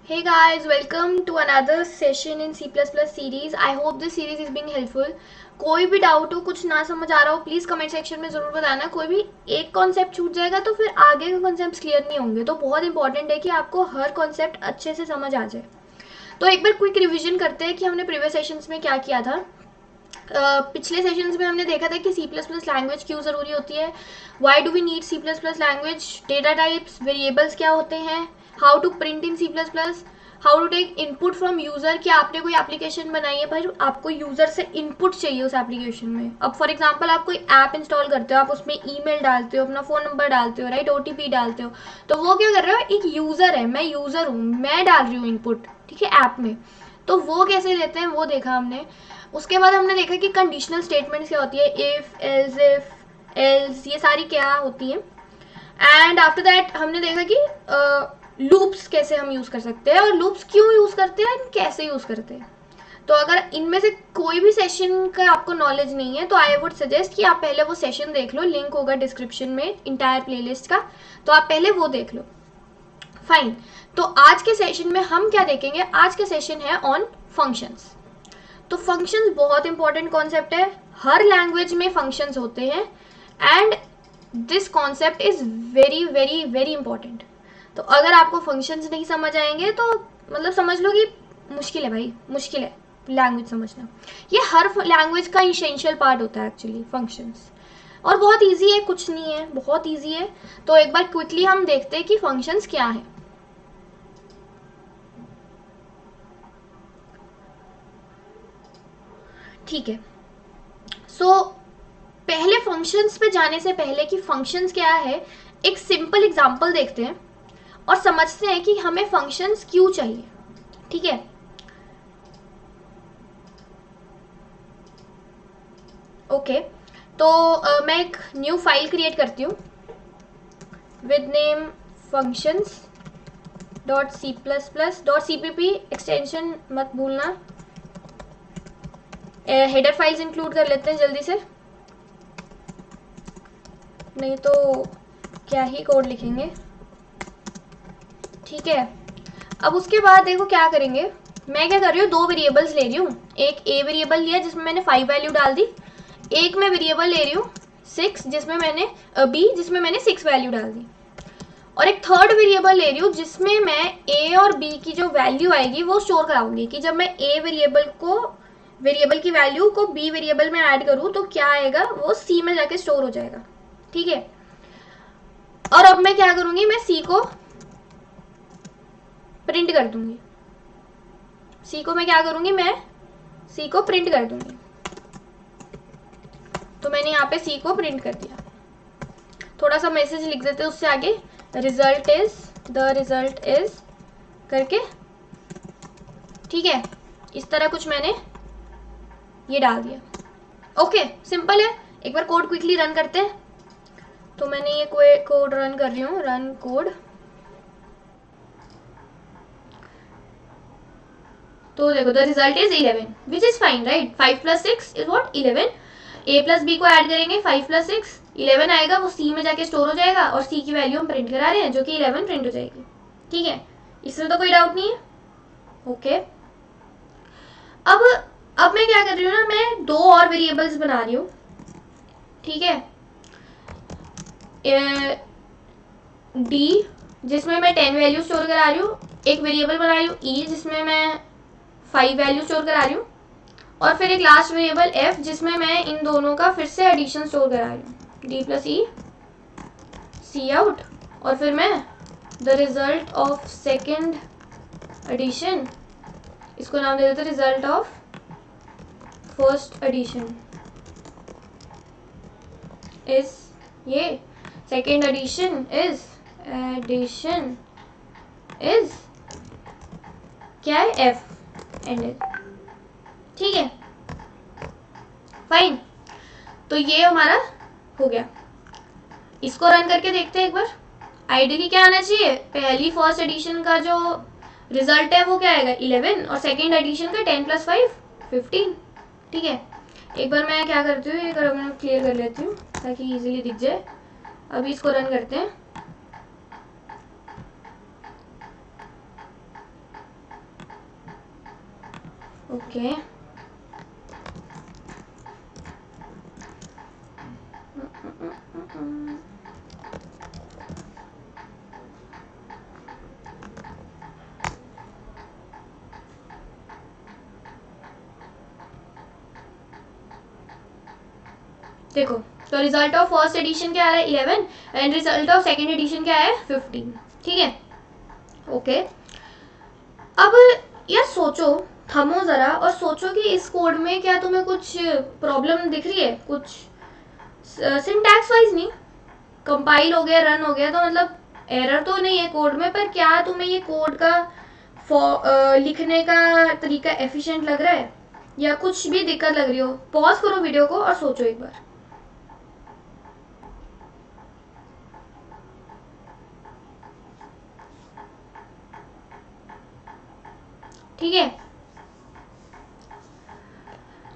Hey guys, welcome to another session in C++ series. I hope this series is being helpful. कोई भी doubt हो, कुछ ना समझ आ रहा हो, प्लीज़ कमेंट सेक्शन में ज़रूर बताना. कोई भी एक कॉन्सेप्ट छूट जाएगा तो फिर आगे के कॉन्सेप्ट क्लियर नहीं होंगे. तो बहुत इंपॉर्टेंट है कि आपको हर कॉन्सेप्ट अच्छे से समझ आ जाए. तो एक बार क्विक रिविजन करते हैं कि हमने प्रीवियस सेशंस में क्या किया था. पिछले सेशंस में हमने देखा था कि C++ लैंग्वेज क्यों ज़रूरी होती है, why do we need C++ language, data types, variables क्या होते हैं, how to print in C++, how to take input from user. कि आपने कोई एप्लीकेशन बनाई है पर आपको यूज़र से इनपुट चाहिए उस एप्लीकेशन में. अब फॉर एग्जांपल आप कोई ऐप इंस्टॉल करते हो, आप उसमें ईमेल डालते हो, अपना फ़ोन नंबर डालते हो, राइट, OTP डालते हो. तो वो क्या कर रहे हो, एक यूज़र है, मैं यूज़र हूँ, मैं डाल रही हूँ इनपुट, ठीक है, ऐप में. तो वो कैसे लेते हैं वो देखा हमने. उसके बाद हमने देखा कि कंडीशनल स्टेटमेंट्स क्या होती है, इफ, एल्स इफ, एल्स, ये सारी क्या होती हैं. एंड आफ्टर दैट हमने देखा कि लूप्स कैसे हम यूज़ कर सकते हैं और लूप्स क्यों यूज़ करते हैं एंड कैसे यूज़ करते हैं. तो अगर इनमें से कोई भी सेशन का आपको नॉलेज नहीं है तो आई वुड सजेस्ट कि आप पहले वो सेशन देख लो, लिंक होगा डिस्क्रिप्शन में इंटायर प्लेलिस्ट का, तो आप पहले वो देख लो. फाइन. तो आज के सेशन में हम क्या देखेंगे, आज के सेशन है ऑन फंक्शंस. तो फंक्शंस बहुत इंपॉर्टेंट कॉन्सेप्ट है, हर लैंग्वेज में फंक्शंस होते हैं and this concept is very very very important. तो अगर आपको फंक्शंस नहीं समझ आएंगे तो मतलब समझ लो कि मुश्किल है भाई, मुश्किल है लैंग्वेज समझना. ये हर लैंग्वेज का इसेंशियल पार्ट होता है एक्चुअली फंक्शंस. और बहुत इजी है, कुछ नहीं है, बहुत इजी है. तो एक बार क्विकली हम देखते हैं कि फंक्शंस क्या है. ठीक है. सो पहले फंक्शंस पे जाने से पहले कि फंक्शंस क्या है, एक सिंपल एग्जांपल देखते हैं और समझते हैं कि हमें फंक्शंस क्यों चाहिए. ठीक है. ओके. तो मैं एक न्यू फाइल क्रिएट करती हूँ with name functions dot C plus plus dot CPP, extension मत भूलना. हेडर फाइल्स इंक्लूड कर लेते हैं जल्दी से, नहीं तो क्या ही कोड लिखेंगे. ठीक है. अब उसके बाद देखो क्या करेंगे, मैं क्या कर रही हूँ, दो वेरिएबल्स ले रही हूँ. एक ए वेरिएबल लिया जिसमें मैंने 5 वैल्यू डाल दी. एक मैं वेरिएबल ले रही हूँ 6 जिसमें मैंने बी जिसमें मैंने 6 वैल्यू डाल दी. और एक थर्ड वेरिएबल ले रही हूँ जिसमें मैं ए और बी की जो वैल्यू आएगी वो स्टोर कराऊंगी. कि जब मैं ए वेरिएबल की वैल्यू को बी वेरिएबल में ऐड करूँ तो क्या आएगा, वो सी में जाके स्टोर हो जाएगा. ठीक है. और अब मैं क्या करूंगी, मैं सी को प्रिंट कर दूंगी. सी को मैं क्या करूंगी, मैं सी को प्रिंट कर दूंगी. तो मैंने यहाँ पे सी को प्रिंट कर दिया. थोड़ा सा मैसेज लिख देते हैं उससे आगे, रिजल्ट इज करके. ठीक है. इस तरह कुछ मैंने ये डाल दिया. ओके, सिंपल है. एक बार कोड क्विकली रन करते हैं. तो मैंने ये कोड रन कर रही हूँ, रन कोड. तो देखो the result is 11 which is fine, right. 5 + 6 is what, 11. A plus B को ऐड करेंगे, 5 + 6 11 आएगा, वो सी में जाके स्टोर हो जाएगा और सी की वैल्यू हम प्रिंट करा रहे हैं जो कि 11 प्रिंट हो जाएगी. ठीक है. इसमें तो कोई डाउट नहीं है. ओके. अब मैं क्या कर रही हूँ ना, मैं दो और वेरिएबल्स बना रही हूँ. ठीक है. डी जिसमें मैं 10 वैल्यू स्टोर करा रही हूँ. एक वेरिएबल बना रही हूँ ई जिसमें मैं 5 वैल्यू स्टोर करा रही हूँ. और फिर एक लास्ट वेरिएबल एफ जिसमें मैं इन दोनों का फिर से एडिशन स्टोर करा रही हूँ, डी प्लस ई सी आउट. और फिर मैं the result of second edition, इसको नाम दे देते result of first edition is ये, सेकेंड एडिशन इज क्या है, एफ एंड. ठीक है. फाइन. तो ये हमारा हो गया. इसको रन करके देखते हैं एक बार. आइडियली क्या आना चाहिए, पहली फर्स्ट एडिशन का जो रिजल्ट है वो क्या आएगा, 11, और सेकेंड एडिशन का 10 + 5 15. ठीक है. एक बार मैं क्या करती हूँ, ये क्लियर कर लेती हूँ ताकि इजीली दिख जाए. अभी इसको रन करते हैं. ओके देखो, तो रिजल्ट ऑफ फर्स्ट एडिशन क्या आ रहा है 11 and result of second edition क्या है 15. ठीक है, ओके. अब यार सोचो, थमो जरा और सोचो कि इस कोड में क्या तुम्हें कुछ प्रॉब्लम दिख रही है? कुछ सिंटैक्स वाइज नहीं, कंपाइल हो गया, रन हो गया, तो मतलब एरर तो नहीं है कोड में, पर क्या तुम्हें ये कोड का लिखने का तरीका एफिशिएंट लग रहा है या कुछ भी दिक्कत लग रही हो? पॉज करो वीडियो को और सोचो एक बार. ठीक है,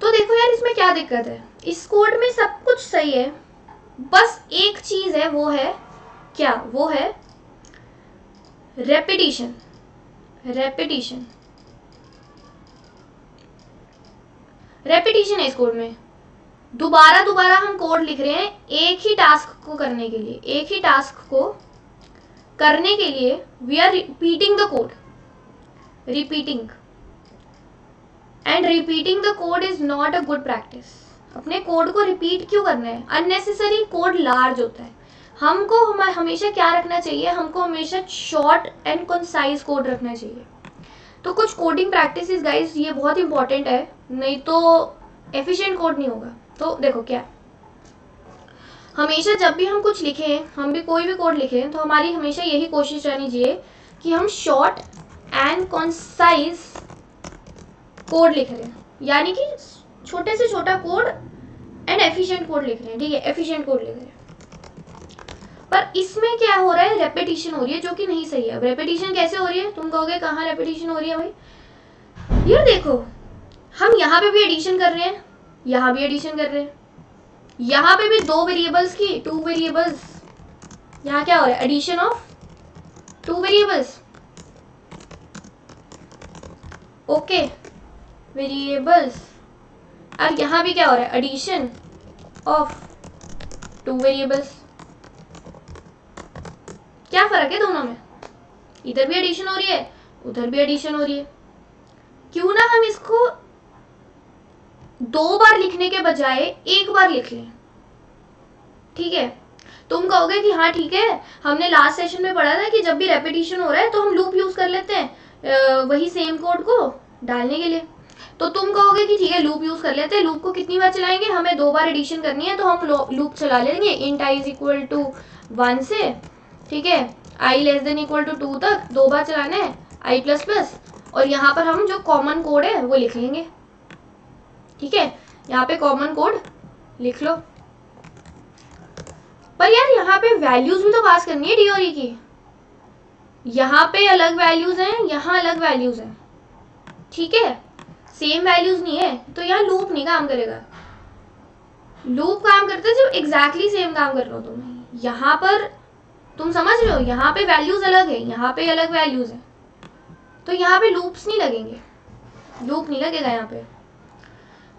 तो देखो यार इसमें क्या दिक्कत है. इस कोड में सब कुछ सही है, बस एक चीज है, वो है क्या? वो है रेपिटेशन. रेपिटेशन रेपिटेशन है इस कोड में. दोबारा दोबारा हम कोड लिख रहे हैं एक ही टास्क को करने के लिए. एक ही टास्क को करने के लिए we are repeating the code. Repeating and repeating the code is not a good practice. अपने कोड को रिपीट क्यों करना है? अननेसेसरी कोड लार्ज होता है. हमको हमेशा क्या रखना चाहिए? हमको हमेशा शॉर्ट एंड कंसाइज कोड रखना चाहिए. तो कुछ कोडिंग प्रैक्टिसेस गाइस ये बहुत इंपॉर्टेंट है, नहीं तो एफिशिएंट कोड नहीं होगा. तो देखो क्या, हमेशा जब भी हम कुछ लिखें, हम भी कोई भी कोड लिखें, तो हमारी हमेशा यही कोशिश रहनी चाहिए कि हम शॉर्ट एंड कंसाइज कोड लिख रहे हैं, यानी कि छोटे से छोटा कोड एंड एफिशिएंट कोड लिख रहे हैं. ठीक है, एफिशिएंट कोड लिख रहे हैं. पर इसमें क्या हो रहा है? रेपिटेशन हो रही है, जो कि नहीं सही है. अब रेपिटेशन कैसे हो रही है? तुम कहोगे कहाँ रेपिटेशन हो रही है भाई? यार देखो, हम यहाँ पे भी एडिशन कर रहे हैं, यहाँ भी एडिशन कर रहे हैं, यहाँ पे भी दो वेरिएबल्स की, टू वेरिएबल्स. यहाँ क्या हो रहा है? Addition of two variables. Okay, variables. और यहाँ भी क्या हो रहा है? Addition of two variables. क्या फर्क है दोनों में? इधर भी एडिशन हो रही है, उधर भी एडिशन हो रही है. क्यों ना हम इसको दो बार लिखने के बजाय एक बार लिख लें. ठीक है, तुम कहोगे कि हाँ ठीक है, हमने लास्ट सेशन में पढ़ा था कि जब भी रेपिटेशन हो रहा है तो हम लूप यूज कर लेते हैं वही सेम कोड को डालने के लिए. तो तुम कहोगे कि ठीक है लूप यूज कर लेते हैं. लूप को कितनी बार चलाएंगे? हमें दो बार एडिशन करनी है, तो हम लूप चला लेंगे int i is equal to 1 से. ठीक है, i less than equal to 2 तक दो बार चलाना है, i प्लस प्लस. और यहाँ पर हम जो कॉमन कोड है वो लिख लेंगे. ठीक है, यहाँ पे कॉमन कोड लिख लो. पर यार यहाँ पे वैल्यूज भी तो पास करनी है डी और ई की. यहाँ पे अलग वैल्यूज हैं, यहाँ अलग वैल्यूज हैं. ठीक है, सेम वैल्यूज नहीं है, तो यहाँ लूप नहीं काम करेगा. लूप काम करता है जब एग्जैक्टली सेम काम कर रहे हो तुम. यहाँ पर तुम समझ रहे हो, यहाँ पे वैल्यूज अलग है, यहाँ पे अलग वैल्यूज है, तो यहाँ पे लूप्स नहीं लगेंगे. लूप नहीं लगेगा यहाँ पे.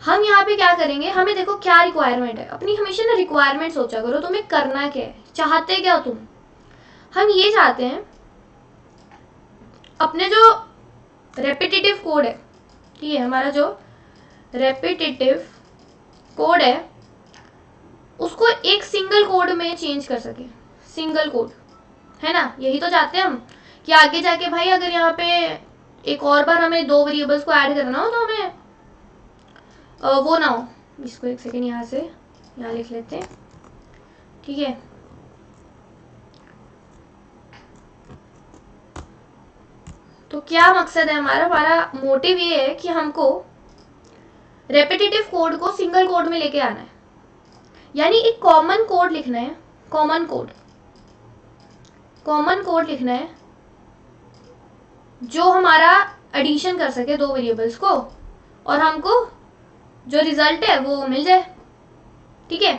हम यहाँ पे क्या करेंगे? हमें देखो क्या रिक्वायरमेंट है अपनी. हमेशा ना रिक्वायरमेंट सोचा करो, तुम्हें करना क्या है, चाहते क्या हो तुम. हम ये चाहते हैं अपने जो रेपिटेटिव कोड है, ठीक है, हमारा जो रेपिटेटिव कोड है उसको एक सिंगल कोड में चेंज कर सके. सिंगल कोड है ना, यही तो चाहते हैं हम कि आगे जाके भाई अगर यहाँ पे एक और बार हमें दो वेरिएबल्स को ऐड करना हो तो हमें वो ना हो. इसको एक सेकेंड यहाँ से यहाँ लिख लेते हैं. ठीक है, तो क्या मकसद है हमारा? हमारा मोटिव ये है कि हमको रेपिटेटिव कोड को सिंगल कोड में लेके आना है, यानी एक कॉमन कोड लिखना है. कॉमन कोड लिखना है जो हमारा एडिशन कर सके दो वेरिएबल्स को, और हमको जो रिजल्ट है वो मिल जाए. ठीक है,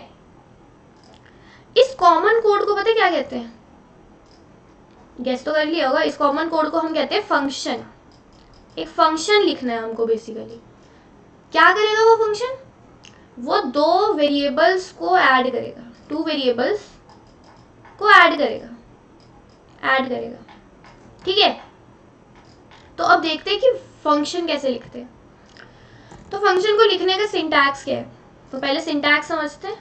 इस कॉमन कोड को पता क्या कहते हैं? गेस तो कर लिया होगा. इस कॉमन कोड को हम कहते हैं फंक्शन. एक फंक्शन लिखना है हमको बेसिकली. क्या करेगा वो फंक्शन? वो दो वेरिएबल्स को ऐड करेगा, टू वेरिएबल्स को ऐड करेगा, ठीक है। तो अब देखते हैं कि फंक्शन कैसे लिखते हैं। तो फंक्शन को लिखने का सिंटैक्स क्या है, तो पहले सिंटैक्स समझते हैं,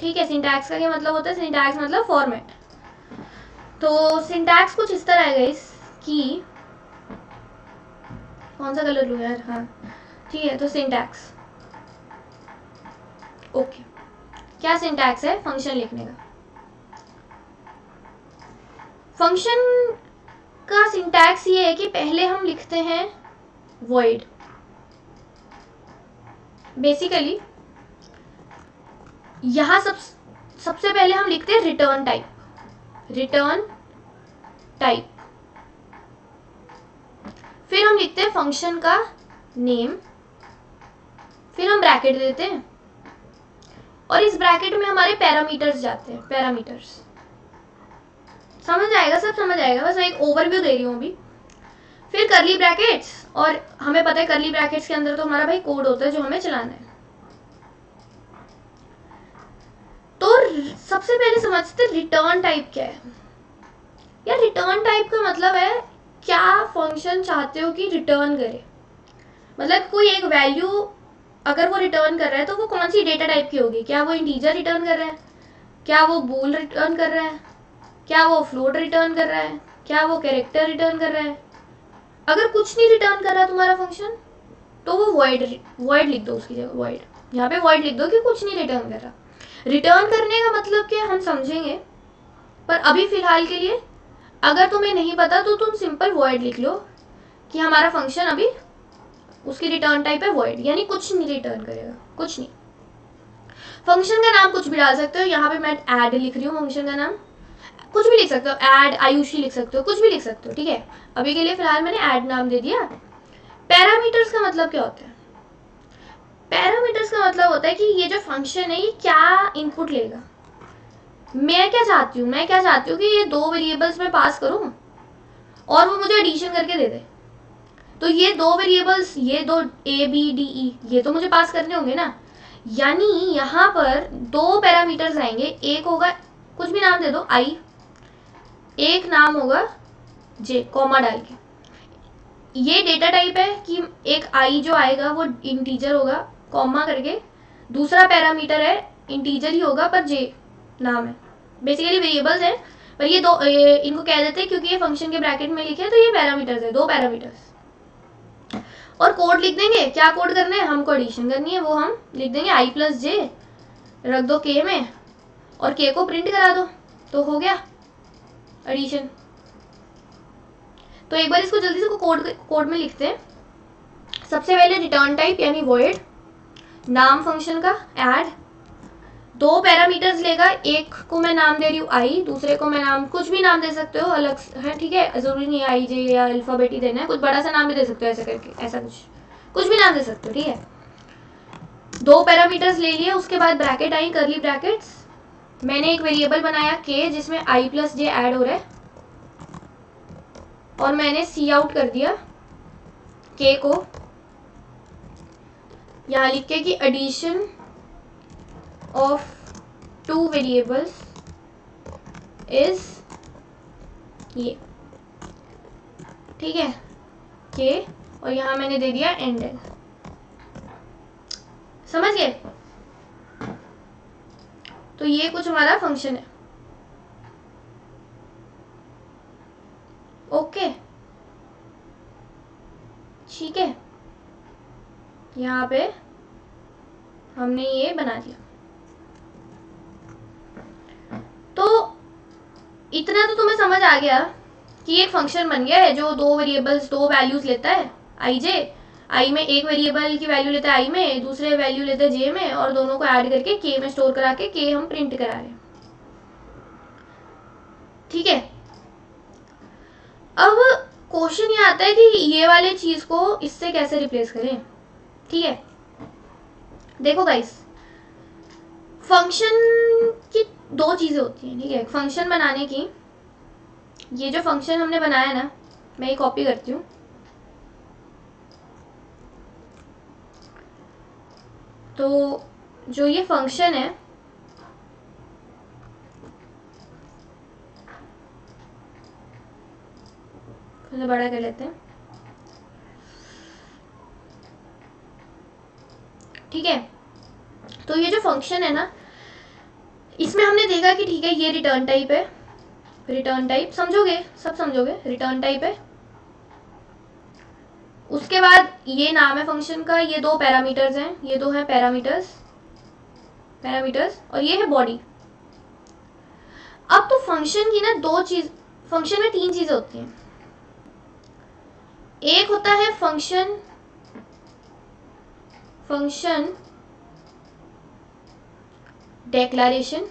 ठीक है। सिंटैक्स का क्या मतलब होता है? सिंटैक्स मतलब फॉर्मेट। तो सिंटैक्स कुछ इस तरह है गाइस कि कौन सा कलर लूँ यार, हाँ ठीक है। तो सिंटैक्स, ओके, क्या सिंटैक्स है फंक्शन लिखने का? फंक्शन का सिंटैक्स ये है कि पहले हम लिखते हैं void, बेसिकली यहां सबसे पहले हम लिखते हैं रिटर्न टाइप, फिर हम लिखते हैं फंक्शन का नेम, फिर हम ब्रैकेट देते हैं और इस ब्रैकेट में हमारे पैरामीटर्स जाते हैं, पैरामीटर्स। समझ आएगा, सब समझ आएगा, बस मैं एक ओवरव्यू दे रही हूँ अभी। फिर करली ब्रैकेट्स, और हमें पता है करली ब्रैकेट्स के अंदर तो हमारा भाई कोड होता है जो हमें चलाना है। तो सबसे पहले समझते रिटर्न टाइप क्या है। यार रिटर्न टाइप का मतलब है क्या फंक्शन चाहते हो कि रिटर्न करे, मतलब कोई एक वैल्यू अगर वो रिटर्न कर रहा है तो वो कौन सी डेटा टाइप की होगी? क्या वो इंटीजर रिटर्न कर रहा है, क्या वो बूल रिटर्न कर रहा है, क्या वो फ्लोट रिटर्न कर रहा है, क्या वो कैरेक्टर रिटर्न कर रहा है? अगर कुछ नहीं रिटर्न कर रहा तुम्हारा फंक्शन तो वो वॉइड लिख दो उसकी जगह, वॉइड, यहाँ पे वॉइड लिख दो कि कुछ नहीं रिटर्न कर रहा। रिटर्न करने का मतलब क्या हम समझेंगे, पर अभी फिलहाल के लिए अगर तुम्हें नहीं पता तो तुम सिंपल वॉइड लिख लो कि हमारा फंक्शन अभी उसकी रिटर्न टाइप है वॉइड, यानी कुछ नहीं रिटर्न करेगा, कुछ नहीं। फंक्शन का नाम कुछ भी डाल सकते हो, यहाँ पे मैं ऐड लिख रही हूँ, फंक्शन का नाम कुछ भी लिख सकते हो, ऐड आयुषी लिख सकते हो, कुछ भी लिख सकते हो, ठीक है। अभी के लिए फिलहाल मैंने ऐड नाम दे दिया। पैरामीटर्स का मतलब क्या होता है? पैरामीटर्स का मतलब होता है कि ये जो फंक्शन है ये क्या इनपुट लेगा। मैं क्या चाहती हूँ कि ये दो वेरिएबल्स में पास करूं और वो मुझे एडिशन करके दे दे। तो ये दो वेरिएबल्स, ये दो ए बी डी ई, ये तो मुझे पास करने होंगे ना, यानी यहाँ पर दो पैरामीटर्स आएंगे, एक होगा कुछ भी नाम दे दो आई, एक नाम होगा जे, कॉमा डाल के। ये डेटा टाइप है कि एक आई जो आएगा वो इंटीजर होगा कॉमा करके, दूसरा पैरामीटर है इंटीजर ही होगा पर जे नाम है। बेसिकली वेरिएबल्स है पर ये दो इनको कह देते हैं क्योंकि ये फंक्शन के ब्रैकेट में लिखे हैं तो ये पैरामीटर्स है, दो पैरामीटर्स। और कोड लिख देंगे, क्या कोड करना है? हमको एडिशन करनी है, वो हम लिख देंगे आई प्लस जे, रख दो के में और के को प्रिंट करा दो, तो हो गया एडिशन। तो एक बार इसको जल्दी से कोड में लिखते हैं। सबसे पहले रिटर्न टाइप यानी वॉइड, नाम फंक्शन का ऐड, दो पैरामीटर्स लेगा, एक को मैं नाम दे रही हूँ आई, दूसरे को मैं नाम कुछ भी नाम दे सकते हो अलग है, ठीक है, जरूरी नहीं आई जे या अल्फाबेट ही देना है, कुछ बड़ा सा नाम भी दे सकते हो ऐसा करके, ऐसा कुछ भी नाम दे सकते हो, ठीक है। दो पैरामीटर्स ले लिए, उसके बाद ब्रैकेट आई, करली ब्रैकेट्स, मैंने एक वेरिएबल बनाया के जिसमें आई प्लस जे ऐड हो रहा है और मैंने सी आउट कर दिया के को, यहाँ लिख के कि addition of two variables is ये, ठीक है, के, और यहाँ मैंने दे दिया एंड। समझ गए? तो ये कुछ हमारा फंक्शन है, ओके, ठीक है। यहाँ पे हमने ये बना दिया। तो इतना तो तुम्हें समझ आ गया कि एक फंक्शन बन गया है जो दो वेरिएबल्स, दो वैल्यूज लेता है, आई जे, आई में एक वेरिएबल की वैल्यू लेता है आई में, दूसरे वैल्यू लेता है जे में, और दोनों को ऐड करके के में स्टोर करा के के हम प्रिंट करा रहे हैं, ठीक है। अब क्वेश्चन ये आता है कि ये वाले चीज को इससे कैसे रिप्लेस करें, ठीक है। देखो गाइस, फंक्शन की दो चीजें होती हैं, ठीक है। फंक्शन बनाने की, ये जो फंक्शन हमने बनाया ना, मैं ये कॉपी करती हूँ, तो जो ये फंक्शन है थोड़ा बड़ा कर लेते हैं, ठीक है। तो ये जो फंक्शन है ना, इसमें हमने देखा कि ठीक है ये रिटर्न टाइप है, रिटर्न टाइप समझोगे, सब समझोगे, रिटर्न टाइप है। उसके बाद ये नाम है फंक्शन का, ये दो पैरामीटर्स हैं, ये दो हैं पैरामीटर्स, और ये है बॉडी। अब तो फंक्शन की ना दो चीज, फंक्शन में तीन चीजें होती हैं। एक होता है फंक्शन डेक्लारेशन,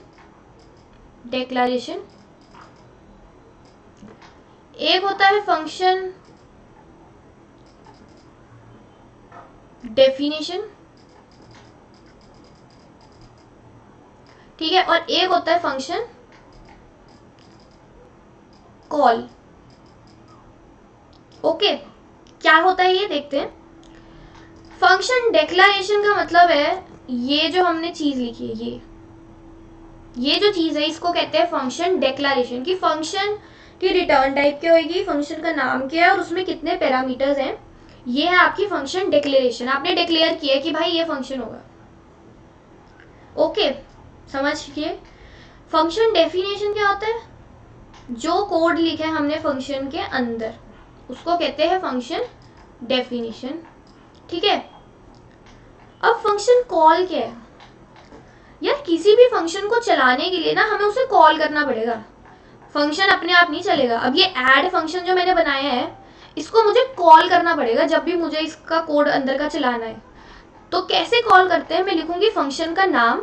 एक होता है फंक्शन डेफिनेशन, ठीक है, और एक होता है फंक्शन कॉल। ओके, क्या होता है ये देखते हैं। फंक्शन डेक्लारेशन का मतलब है ये जो हमने चीज लिखी है, ये जो चीज है इसको कहते हैं फंक्शन डेक्लारेशन। की फंक्शन की रिटर्न टाइप क्या होगी, फंक्शन का नाम क्या है और उसमें कितने पैरामीटर्स हैं, ये है आपकी फंक्शन डिक्लेरेशन। आपने डिक्लेयर किया कि भाई ये फंक्शन होगा। ओके, समझिए। फंक्शन डेफिनेशन क्या होता है, जो कोड लिखा है हमने फंक्शन के अंदर उसको कहते हैं फंक्शन डेफिनेशन, ठीक है। अब फंक्शन कॉल क्या है, यार किसी भी फंक्शन को चलाने के लिए ना हमें उसे कॉल करना पड़ेगा, फंक्शन अपने आप नहीं चलेगा। अब ये ऐड फंक्शन जो मैंने बनाया है इसको मुझे कॉल करना पड़ेगा जब भी मुझे इसका कोड अंदर का चलाना है। तो कैसे कॉल करते हैं, मैं लिखूंगी फंक्शन का नाम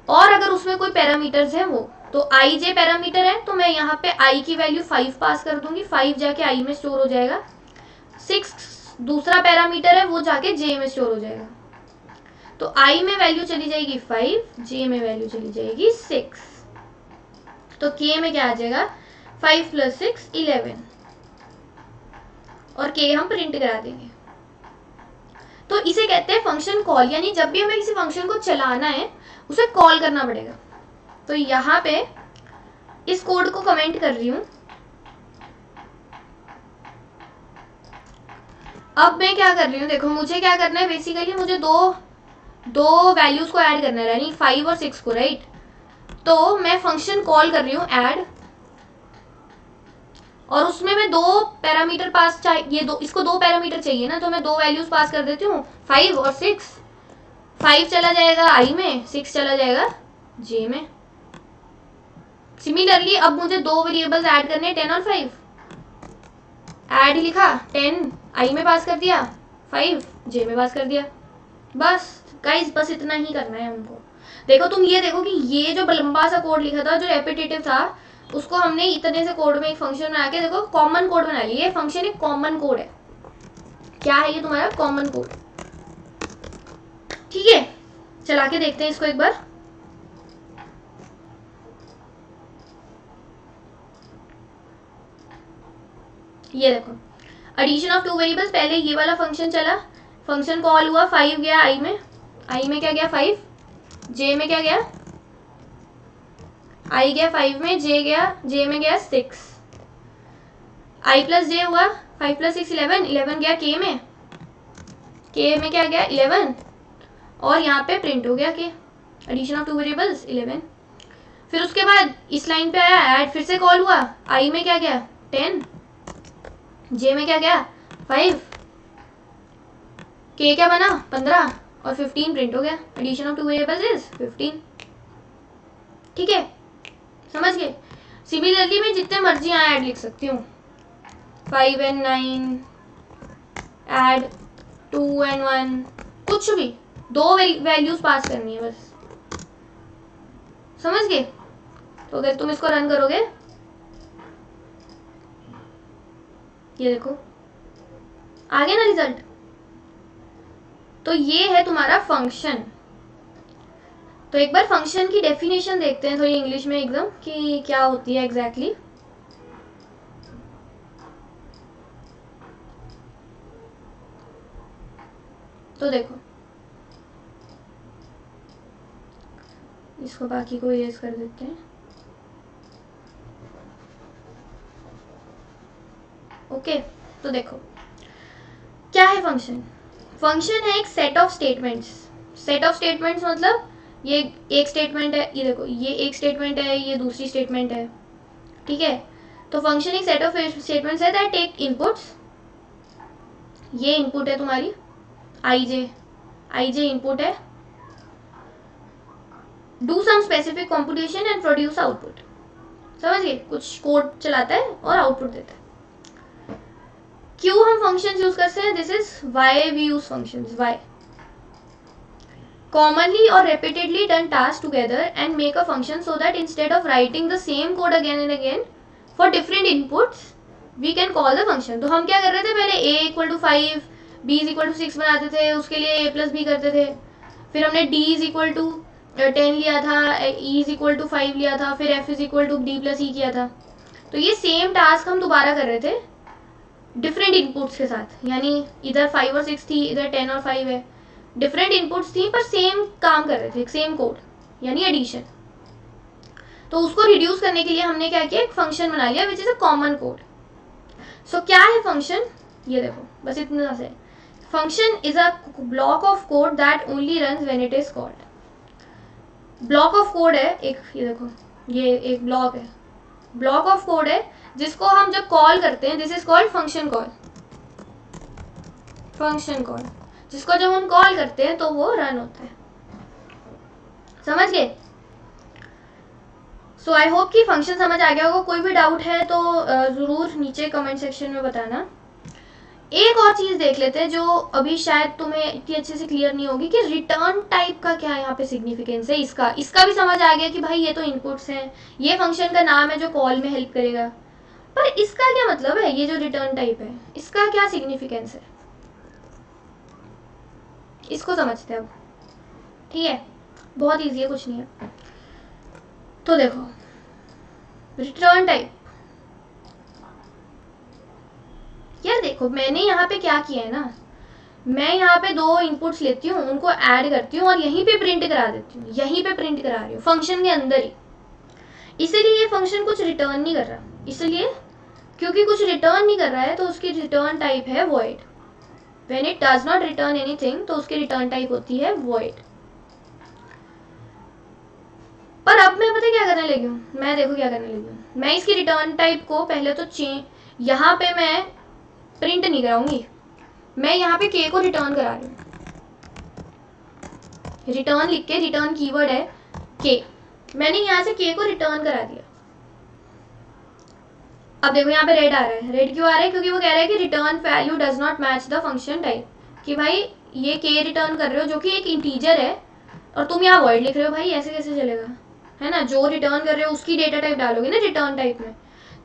और अगर उसमें कोई पैरामीटर्स है वो, तो आई जे पैरामीटर है तो मैं यहाँ पे आई की वैल्यू 5 पास कर दूंगी, 5 जाके आई में स्टोर हो जाएगा। 6 दूसरा पैरामीटर है वो जाके जे में स्टोर हो जाएगा। तो आई में वैल्यू चली जाएगी 5, जे में वैल्यू चली जाएगी 6, तो के में क्या आ जाएगा 5 + 6 11, और के हम प्रिंट करा देंगे। तो इसे कहते हैं फंक्शन कॉल, यानी जब भी हमें किसी फंक्शन को चलाना है उसे कॉल करना पड़ेगा। तो यहाँ पे इस कोड को कमेंट कर रही हूं। अब मैं क्या कर रही हूँ, देखो मुझे क्या करना है, बेसिकली मुझे दो वैल्यूज को ऐड करना है, यानी 5 और 6 को, राइट। तो मैं फंक्शन कॉल कर रही हूँ ऐड, और उसमें मैं दो पैरामीटर पास चाहिए, इसको दो पैरामीटर चाहिए ना, तो मैं दो वैल्यूज पास कर देती हूँ 5 और 6। 5 चला जाएगा आई में, 6 चला जाएगा जे में। सिमिलरली अब मुझे दो वेरिएबल्स ऐड करने, 10 और 5। ऐड लिखा, 10 आई में पास कर दिया, 5 जे में पास कर दिया। बस गाइस, बस इतना ही करना है हमको। देखो तुम ये देखो कि ये जो लंबा सा कोड लिखा था जो रेपिटेटिव था, उसको हमने इतने से कोड में एक फंक्शन बना के देखो कॉमन कोड बना लिया। ये फंक्शन एक कॉमन कोड है। क्या है ये तुम्हारा कॉमन कोड, ठीक है। चला के देखते हैं इसको एक बार। ये देखो एडिशन ऑफ 2 वेरिएबल्स, पहले ये वाला फंक्शन चला, फंक्शन कॉल हुआ, 5 गया आई में क्या गया 5, जे में क्या गया, आई गया 5 में, जे में गया 6, आई प्लस जे हुआ, 5 + 6 11 गया के में क्या गया 11, और यहाँ पे प्रिंट हो गया के, एडिशन ऑफ 2 वेरिएबल्स 11। फिर उसके बाद इस लाइन पे आया ऐड, फिर से कॉल हुआ, आई में क्या गया 10, जे में क्या गया 5, के क्या बना 15, और 15 प्रिंट हो गया। एडिशन ऑफ 2 वेरिएबल्स इज 15, ठीक है, समझ गए। सिमिलरली मैं जितने मर्जी यहाँ ऐड लिख सकती हूँ, 5 and 9 ऐड 2 and 1, कुछ भी, दो वैल्यूज पास करनी है बस, समझ गए। तो अगर तुम इसको रन करोगे, ये देखो आ गया ना रिजल्ट। तो ये है तुम्हारा फंक्शन। तो एक बार फंक्शन की डेफिनेशन देखते हैं थोड़ी इंग्लिश में एकदम कि क्या होती है एग्जैक्टली। तो देखो इसको बाकी को इरेज कर देते हैं। ओके, तो देखो क्या है फंक्शन। फंक्शन है एक set of statements. Set of statements मतलब ये एक स्टेटमेंट है, ये देखो ये एक स्टेटमेंट है, ये दूसरी स्टेटमेंट है, ठीक है। तो फंक्शन एक सेट ऑफ स्टेटमेंट्स है दैट टेक इनपुट्स। ये इनपुट है तुम्हारी आई जे इनपुट है, do some specific computation and produce output. समझ गए, कुछ कोड चलाता है और आउटपुट देता है। क्यों हम फंक्शंस यूज करते हैं, this is why we use functions. Why commonly or repeatedly done tasks together and make a function so that instead of writing the same code again and again for different inputs we can call the function। तो हम क्या कर रहे थे, पहले a equal to 5 b is equal to 6 बनाते थे, उसके लिए a प्लस b करते थे, फिर हमने d इज इक्वल टू 10 लिया था, e इज इक्वल टू 5 लिया था, फिर f is equal to d plus e किया था। तो ये सेम टास्क हम दोबारा कर रहे थे डिफरेंट इनपुट्स के साथ, यानी इधर 5 और 6 थी, इधर 10 और 5 है, डिफरेंट इनपुट्स थी पर सेम काम कर रहे थे, सेम कोड, यानी एडिशन। तो उसको रिड्यूस करने के लिए हमने क्या किया, एक फंक्शन बना लिया which is a common code. So क्या है फंक्शन, ये देखो बस इतना से, function is a block of code that only runs when it is called. Block of code है एक, ये देखो ये एक ब्लॉक है, ब्लॉक ऑफ कोड है जिसको हम जब कॉल करते हैं, this is called function call. Function call जिसको जब हम कॉल करते हैं तो वो रन होता है। समझ गए। सो आई होप कि फंक्शन समझ आ गया होगा। कोई भी डाउट है तो जरूर नीचे कमेंट सेक्शन में बताना। एक और चीज देख लेते हैं जो अभी शायद तुम्हें इतनी अच्छे से क्लियर नहीं होगी कि रिटर्न टाइप का क्या यहाँ पे सिग्निफिकेंस है। इसका भी समझ आ गया कि भाई ये तो इनपुट्स हैं, ये फंक्शन का नाम है जो कॉल में हेल्प करेगा, पर इसका क्या मतलब है, ये जो रिटर्न टाइप है इसका क्या सिग्निफिकेंस है, इसको समझते हैं अब। ठीक है, बहुत इजी है, कुछ नहीं है। तो देखो रिटर्न टाइप, यार देखो मैंने यहाँ पे क्या किया है ना, मैं यहाँ पे दो इनपुट्स लेती हूँ, उनको ऐड करती हूँ और यहीं पे प्रिंट करा देती हूँ, यहीं पे प्रिंट करा रही हूँ फंक्शन के अंदर ही। इसीलिए ये फंक्शन कुछ रिटर्न नहीं कर रहा, इसलिए क्योंकि कुछ रिटर्न नहीं कर रहा है तो उसकी रिटर्न टाइप है void। When it does not return anything तो उसकी रिटर्न टाइप होती है void। पर अब मैं पता क्या करने लगी हूँ, मैं देखो क्या करने लगी हूँ, मैं इसकी रिटर्न टाइप को पहले तो यहाँ पे मैं प्रिंट नहीं कराऊंगी, मैं यहाँ पे k को रिटर्न करा रही हूँ। रिटर्न लिख के, रिटर्न कीवर्ड है k, मैंने यहाँ से k को रिटर्न करा दिया। अब देखो यहाँ पे रेड आ रहा है, रेड क्यों आ रहा है, क्योंकि वो कह रहा है कि return value does not match the function type, कि भाई ये k रिटर्न कर रहे हो जो कि एक इंटीजर है और तुम यहाँ void लिख रहे हो, भाई ऐसे कैसे चलेगा, है ना। जो रिटर्न कर रहे हो उसकी डेटा टाइप डालोगे ना रिटर्न टाइप में।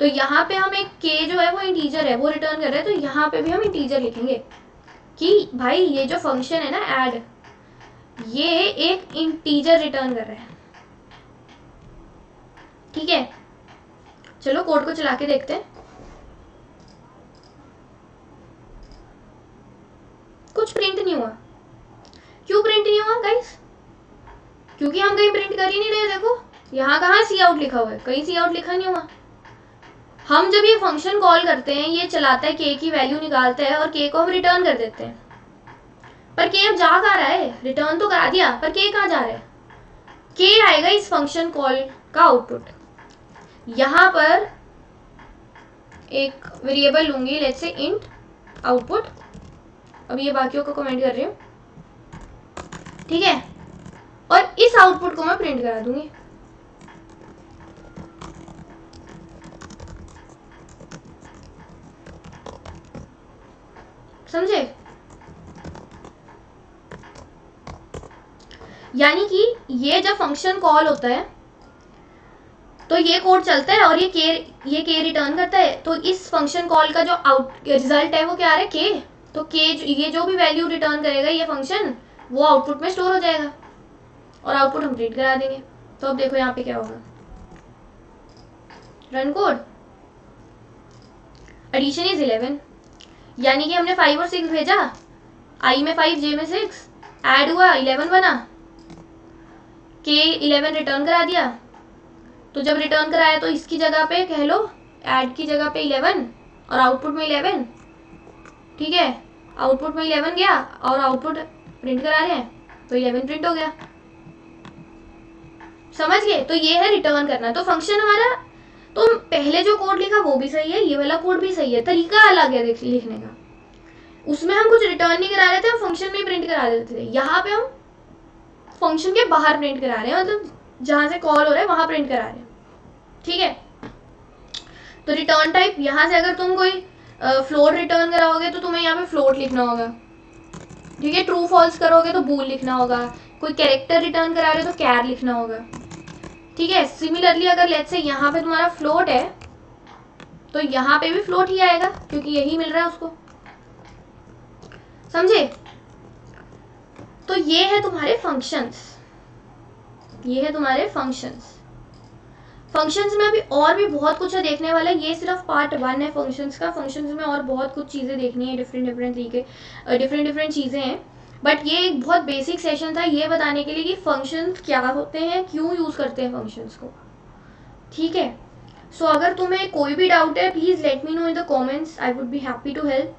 तो यहाँ पे हम एक k जो है वो इंटीजर है, वो रिटर्न कर रहे हैं, तो यहाँ पे भी हम इंटीजर लिखेंगे कि भाई ये जो फंक्शन है ना ऐड, ये एक इंटीजर रिटर्न कर रहा है। ठीक है, चलो कोड को चला के देखते हैं। कुछ प्रिंट नहीं हुआ, क्यों प्रिंट नहीं हुआ गाइस, क्योंकि हम कहीं प्रिंट कर ही नहीं रहे। देखो यहाँ कहाँ सी आउट लिखा हुआ है, कहीं सी आउट लिखा नहीं हुआ। हम जब ये फंक्शन कॉल करते हैं, ये चलाता है, k की वैल्यू निकालता है और k को हम रिटर्न कर देते हैं, पर k अब जा कहाँ रहा है, रिटर्न तो करा दिया पर k कहाँ जा रहा है, k आएगा इस फंक्शन कॉल का आउटपुट। यहाँ पर एक वेरिएबल लूंगी, लेट्स से इंट आउटपुट, अब ये बाकियों को कमेंट कर रही हूँ, ठीक है, और इस आउटपुट को मैं प्रिंट करा दूंगी। समझे, यानी कि ये जब फंक्शन कॉल होता है तो ये कोड चलता है और ये के रिटर्न करता है। तो इस फंक्शन कॉल का जो रिजल्ट है वो क्या आ रहा है, के। तो के ये जो भी वैल्यू रिटर्न करेगा ये फंक्शन, वो आउटपुट में स्टोर हो जाएगा और आउटपुट हम प्रिंट करा देंगे। तो अब देखो यहाँ पे क्या होगा, रन कोड, एडिशन इज 11, यानी कि हमने 5 और 6 भेजा, i में 5 j में 6, ऐड हुआ 11 बना, K11 रिटर्न करा दिया, तो जब रिटर्न कराया तो इसकी जगह पे कह लो ऐड की जगह पे 11 और आउटपुट में 11, ठीक है, आउटपुट में 11 गया और आउटपुट प्रिंट करा रहे हैं तो 11 प्रिंट हो गया। समझ गए? तो ये है रिटर्न करना। तो फंक्शन हमारा, तो पहले जो कोड लिखा वो भी सही है, ये वाला कोड भी सही है, तरीका अलग है लिखने का। उसमें हम कुछ रिटर्न नहीं करा रहे थे, हम फंक्शन में प्रिंट करा देते थे। यहाँ पे हम फंक्शन के बाहर प्रिंट करा रहे हैं, मतलब जहां से कॉल हो रहा है वहां प्रिंट करा रहे हैं, ठीक है। तो रिटर्न टाइप, यहाँ से अगर तुम कोई फ्लोट रिटर्न कराओगे तो तुम्हें यहाँ पे फ्लोट लिखना होगा, ठीक है। ट्रू फॉल्स करोगे तो बूल लिखना होगा, कोई कैरेक्टर रिटर्न करा रहे हो तो कैर लिखना होगा, ठीक है। सिमिलरली अगर लेट्स से यहाँ पे तुम्हारा फ्लोट है तो यहाँ पे भी फ्लोट ही आएगा क्योंकि यही मिल रहा है उसको, समझे? तो ये है तुम्हारे फंक्शंस, ये है तुम्हारे फंक्शंस। फंक्शंस में अभी और भी बहुत कुछ है देखने वाला, ये सिर्फ पार्ट 1 है फंक्शंस का। फंक्शंस में और बहुत कुछ चीज़ें देखनी है, डिफरेंट चीज़ें हैं, बट ये एक बहुत बेसिक सेशन था ये बताने के लिए कि फंक्शंस क्या होते हैं, क्यों यूज़ करते हैं फंक्शंस को, ठीक है। सो अगर तुम्हें कोई भी डाउट है please let me know in the comments, I would be happy to help.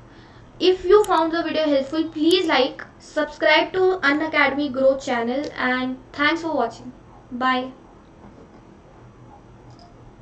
If you found the video helpful, please like, subscribe to Unacademy Growth channel, and thanks for watching. Bye.